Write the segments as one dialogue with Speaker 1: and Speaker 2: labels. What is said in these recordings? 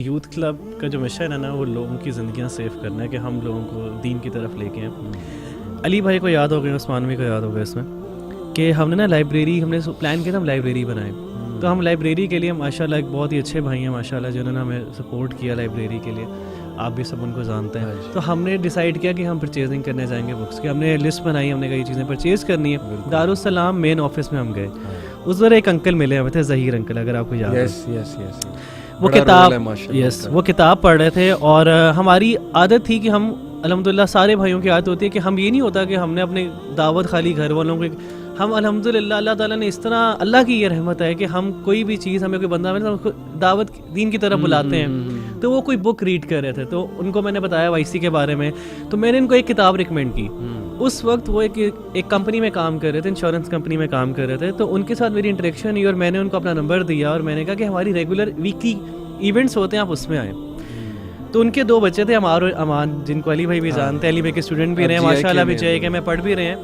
Speaker 1: Youth club کا جو mission ہے نا وہ لوگوں کی زندگیاں سیو کرنا ہے کہ ہم لوگوں کو دین کی طرف لے کے ہیں. علی بھائی کو یاد ہو گیا, عثمانوی کو یاد ہو گیا اس میں کہ ہم نے نا لائبریری, ہم نے پلان کیا تھا ہم لائبریری بنائیں. تو ہم لائبریری کے لیے ماشاء اللہ ایک بہت ہی اچھے بھائی ہیں ماشاء اللہ جنہوں نے ہمیں سپورٹ کیا لائبریری کے لیے, آپ بھی سب ان کو جانتے ہیں. تو ہم نے ڈیسائیڈ کیا کہ ہم پرچیزنگ کرنے جائیں گے بکس کی. ہم نے لسٹ بنائی, ہم نے کئی چیزیں پرچیز کرنی ہے. دارالسلام مین آفس میں ہم گئے, اس وقت ایک انکل ملے ہمیں تھے, ظہیر انکل, اگر آپ کو یاد ہے. وہ کتاب وہ کتاب پڑھ رہے تھے اور ہماری عادت تھی کہ ہم الحمدللہ سارے بھائیوں کی عادت ہوتی ہے کہ ہم یہ نہیں ہوتا کہ ہم نے اپنے دعوت خالی گھر والوں کو, ہم الحمدللہ اللہ تعالیٰ نے اس طرح, اللہ کی یہ رحمت ہے کہ ہم کوئی بھی چیز, ہمیں کوئی بندہ ملے تو ہم کو دعوت دین کی طرف بلاتے ہیں. تو وہ کوئی بک ریڈ کر رہے تھے, تو ان کو میں نے بتایا وائی سی کے بارے میں, تو میں نے ان کو ایک کتاب ریکمینڈ کی. اس وقت وہ ایک کمپنی میں کام کر رہے تھے, انشورنس کمپنی میں کام کر رہے تھے. تو ان کے ساتھ میری انٹریکشن ہوئی اور میں نے ان کو اپنا نمبر دیا اور میں نے کہا کہ ہماری ریگولر ویکلی ایونٹس ہوتے ہیں, آپ اس میں آئیں. تو ان کے 2 بچے تھے, عمار اور امان, جن کو علی بھائی بھی جانتے ہیں, علی بھائی کے اسٹوڈنٹ بھی رہے ہیں ماشاء اللہ, بھی جے کے میں پڑھ بھی رہے ہیں.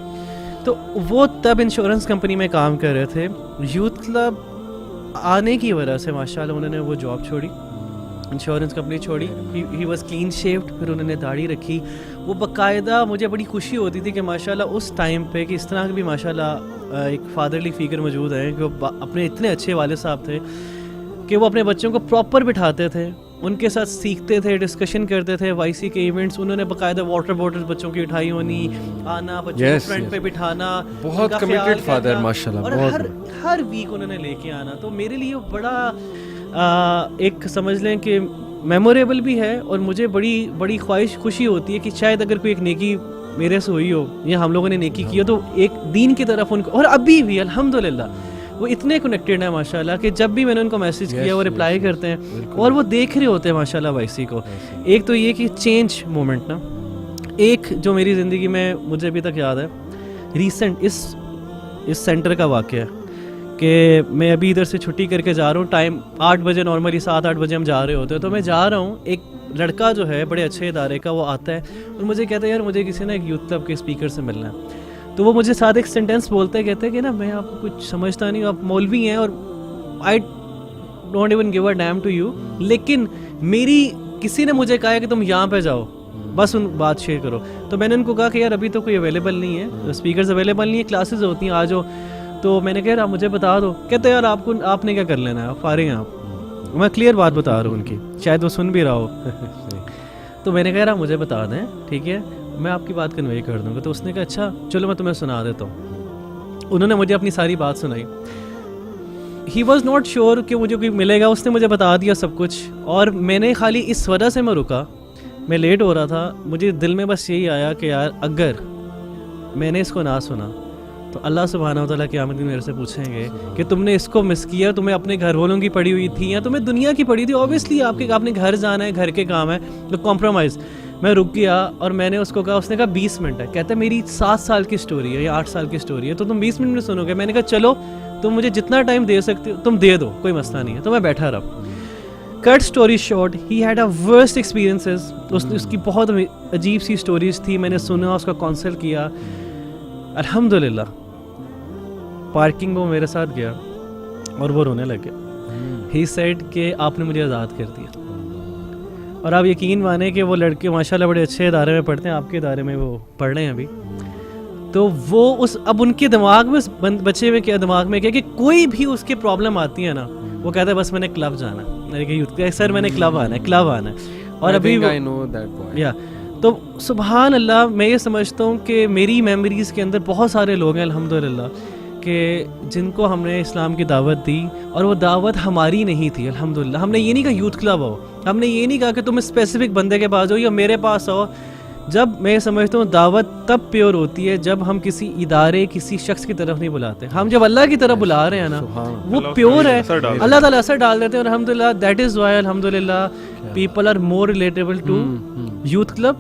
Speaker 1: تو وہ تب انشورنس کمپنی میں کام کر رہے تھے. یوتھ کلب آنے کی وجہ سے ماشاء اللہ انہوں نے وہ جاب چھوڑی, انشورنس کمپنی چھوڑی. ہی واز کلین شیوڈ, پھر انہوں نے داڑھی رکھی. وہ باقاعدہ, مجھے بڑی خوشی ہوتی تھی کہ ماشاء اللہ اس ٹائم پہ کہ اس طرح کے بھی ماشاء اللہ ایک فادرلی فگر موجود ہیں کہ وہ اپنے اتنے اچھے والد صاحب تھے کہ وہ اپنے بچوں کو پراپر بٹھاتے تھے, ان کے ساتھ سیکھتے تھے, ڈسکشن کرتے تھے. وائی سی کے ایونٹس انہوں نے باقاعدہ واٹر بوٹل بچوں کی اٹھائی ہونی, آنا بچوں کو فرنٹ پہ بٹھانا,
Speaker 2: بہت کمیٹڈ فادر ماشاءاللہ,
Speaker 1: اور ہر ویک انہوں نے لے کے آنا. تو میرے لیے بڑا ایک سمجھ لیں کہ میموریبل بھی ہے, اور مجھے بڑی خوشی ہوتی ہے کہ شاید اگر کوئی ایک نیکی میرے سے ہوئی ہو یا ہم لوگوں نے نیکی کی ہو تو ایک دین کی طرف ان کو, اور ابھی بھی الحمدللہ وہ اتنے کنیکٹڈ ہیں ماشاء اللہ کہ جب بھی میں نے ان کو میسج کیا وہ رپلائی کرتے ہیں اور وہ دیکھ رہے ہوتے ہیں ماشاء اللہ وائی سی کو. ایک تو یہ کہ چینج مومنٹ نا, ایک جو میری زندگی میں مجھے ابھی تک یاد ہے ریسنٹ اس سینٹر کا واقعہ ہے کہ میں ابھی ادھر سے چھٹی کر کے جا رہا ہوں, ٹائم 8 بجے, نارملی 7-8 بجے ہم جا رہے ہوتے ہیں. تو میں جا رہا ہوں, ایک لڑکا جو ہے بڑے اچھے ادارے کا, وہ آتا ہے اور مجھے کہتا ہے یار مجھے کسی نا ایک یوتھ کلب کے اسپیکر سے ملنا ہے. تو وہ مجھے ساتھ ایک سینٹینس بولتے کہتے ہیں کہ نا میں آپ کو کچھ سمجھتا نہیں ہوں, آپ مولوی ہیں اور I don't even give a damn to you, لیکن میری کسی نے مجھے کہا ہے کہ تم یہاں پہ جاؤ, بس ان بات شیئر کرو. تو میں نے ان کو کہا کہ یار ابھی تو کوئی اویلیبل نہیں ہے, اسپیکرز اویلیبل نہیں ہے, کلاسز ہوتی ہیں, آ جاؤ. تو میں نے کہا آپ مجھے بتا دو. کہتے یار آپ نے کیا کر لینا ہے, آپ فارغ ہیں آپ. میں کلیئر بات بتا رہا ہوں ان کی, شاید وہ سن بھی رہا ہو. تو میں نے کہا آپ مجھے بتا دیں, ٹھیک ہے, میں آپ کی بات کنوے کر دوں گا. تو اس نے کہا اچھا چلو میں تمہیں سنا دیتا ہوں. انہوں نے مجھے اپنی ساری بات سنائی. ہی واز ناٹ شیور کہ مجھے کوئی ملے گا, اس نے مجھے بتا دیا سب کچھ. اور میں نے خالی اس وجہ سے میں رکا, میں لیٹ ہو رہا تھا, مجھے دل میں بس یہی آیا کہ یار اگر میں نے اس کو نہ سنا تو اللہ سبحانہ و تعالیٰ قیامت میں میرے سے پوچھیں گے کہ تم نے اس کو مس کیا, تمہیں اپنے گھر والوں کی پڑی ہوئی تھی یا تمہیں دنیا کی پڑی تھی. اوبیسلی آپ نے گھر جانا ہے, گھر کے کام ہے, تو کمپرومائز. میں رک گیا اور میں نے اس کو کہا, اس نے کہا 20 منٹ ہے. کہتا ہے میری 7 سال کی اسٹوری ہے یا 8 سال کی اسٹوری ہے, تو تم 20 منٹ میں سنو گے. میں نے کہا چلو تم مجھے جتنا ٹائم دے سکتے ہو تم دے دو, کوئی مسئلہ نہیں ہے. تو میں بیٹھا رہا. Cut story short, he had a worst experiences. اس کی بہت عجیب سی اسٹوریز تھی, میں نے سنا, اس کا کونسل کیا. الحمدللہ پارکنگ وہ میرے ساتھ گیا اور وہ رونے لگ گیا. ہی سیڈ کہ آپ نے مجھے آزاد کر دیا. اور آپ یقین مانیں کہ وہ لڑکے ماشاء اللہ بڑے اچھے ادارے میں پڑھتے ہیں, آپ کے ادارے میں وہ پڑھ رہے ہیں ابھی. تو وہ اب ان کے دماغ میں بچے میں کیا, دماغ میں کیا کہ کوئی بھی اس کی پرابلم آتی ہے نا, وہ کہتا ہے بس میں نے کلب جانا ہے, سر میں نے کلب آنا ہے. اور ابھی تو سبحان اللہ, میں یہ سمجھتا ہوں کہ میری میموریز کے اندر بہت سارے لوگ ہیں الحمدللہ کہ جن کو ہم نے اسلام کی دعوت دی, اور وہ دعوت ہماری نہیں تھی الحمدللہ. ہم نے یہ نہیں کہا یوتھ کلب ہو, ہم نے یہ نہیں کہا کہ تم اسپیسیفک بندے کے پاس ہو یا میرے پاس ہو. جب میں سمجھتا ہوں دعوت تب پیور ہوتی ہے جب ہم کسی ادارے, کسی شخص کی طرف نہیں بلاتے, ہم جب اللہ کی طرف بلا رہے ہیں نا, وہ پیور ہے, اللہ تعالیٰ اثر ڈال دیتے ہیں. اور الحمدللہ دیٹ از وائی الحمدللہ people are more relatable to youth club.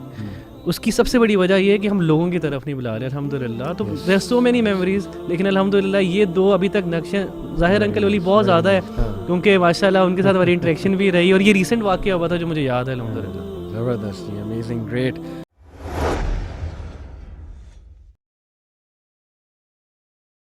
Speaker 1: اس کی سب سے بڑی وجہ یہ ہے کہ ہم لوگوں کی طرف نہیں بلا رہے الحمدللہ. تو دیر سو مینی میموریز, لیکن الحمدللہ یہ 2 ابھی تک نقشیں, ظاہر انکل والی بہت زیادہ ہے کیونکہ ماشاء اللہ ان کے ساتھ ہماری انٹریکشن بھی رہی, اور یہ ریسنٹ واقعہ ہوا تھا جو مجھے یاد ہے الحمدللہ.
Speaker 2: زبردست, امیزنگ, گریٹ.